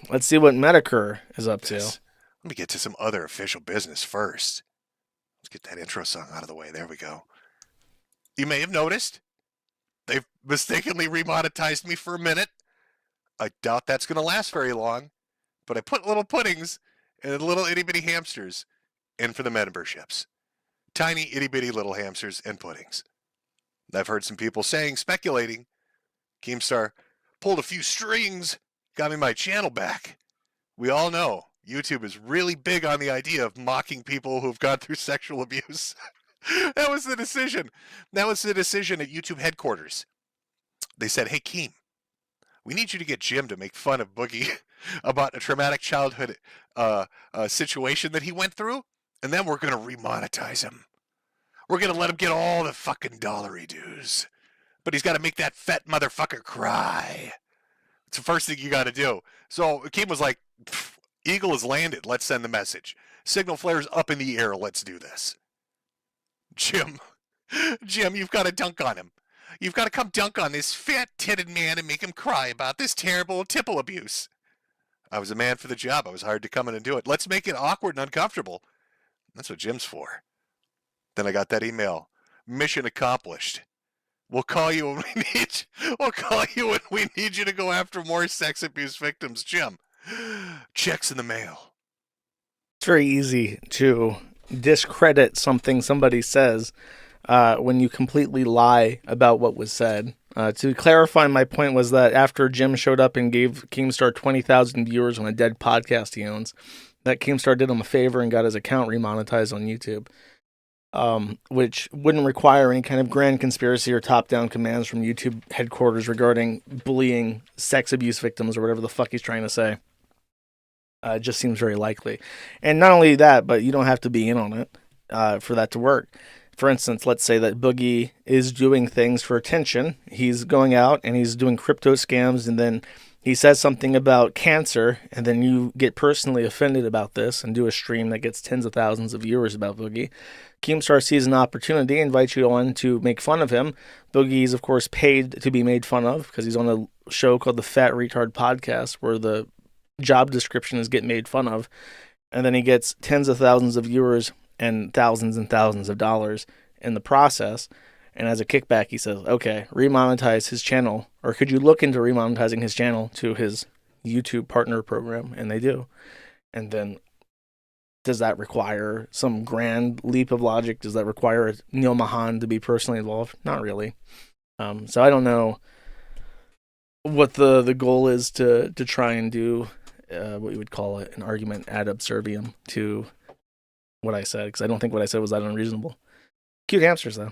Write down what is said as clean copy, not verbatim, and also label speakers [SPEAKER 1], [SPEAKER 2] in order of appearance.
[SPEAKER 1] Let's see what Metokur is up to.
[SPEAKER 2] Let me get to some other official business first. Let's get that intro song out of the way. There we go. You may have noticed they've mistakenly remonetized me for a minute. I doubt that's going to last very long, but I put little puddings and little itty bitty hamsters in for the memberships. Tiny itty bitty little hamsters and puddings. I've heard some people saying, speculating, Keemstar pulled a few strings, got me my channel back. We all know YouTube is really big on the idea of mocking people who've gone through sexual abuse. That was the decision. That was the decision at YouTube headquarters. They said, hey, Keem, we need you to get Jim to make fun of Boogie about a traumatic childhood situation that he went through, and then we're going to remonetize him. We're going to let him get all the fucking dollary dues. But he's got to make that fat motherfucker cry. It's the first thing you got to do. So Keem was like, Eagle has landed. Let's send the message. Signal flares up in the air. Let's do this. Jim, you've got to dunk on him. You've got to come dunk on this fat-titted man and make him cry about this terrible tipple abuse. I was a man for the job. I was hired to come in and do it. Let's make it awkward and uncomfortable. That's what Jim's for. Then I got that email. Mission accomplished. We'll call you when we need. We'll call you when we need you to go after more sex abuse victims, Jim. Checks in the mail.
[SPEAKER 1] It's very easy to discredit something somebody says when you completely lie about what was said. To clarify, my point was that after Jim showed up and gave Keemstar 20,000 viewers on a dead podcast he owns, that Keemstar did him a favor and got his account remonetized on YouTube. Which wouldn't require any kind of grand conspiracy or top-down commands from YouTube headquarters regarding bullying sex abuse victims or whatever the fuck he's trying to say. It just seems very likely. And not only that, but you don't have to be in on it for that to work. For instance, let's say that Boogie is doing things for attention. He's going out and he's doing crypto scams, and then he says something about cancer, and then you get personally offended about this and do a stream that gets tens of thousands of viewers about Boogie. Keemstar sees an opportunity, invites you on to make fun of him. Boogie's, of course, paid to be made fun of because he's on a show called the Fat Retard Podcast where the job description is get made fun of. And then he gets tens of thousands of viewers and thousands of dollars in the process. And as a kickback, he says, okay, remonetize his channel. Or could you look into remonetizing his channel to his YouTube partner program? And they do. And then does that require some grand leap of logic? Does that require Neil Mahan to be personally involved? Not really. So I don't know what the goal is to try and do what you would call an argument ad absurdum to what I said, because I don't think what I said was that unreasonable. Cute hamsters, though.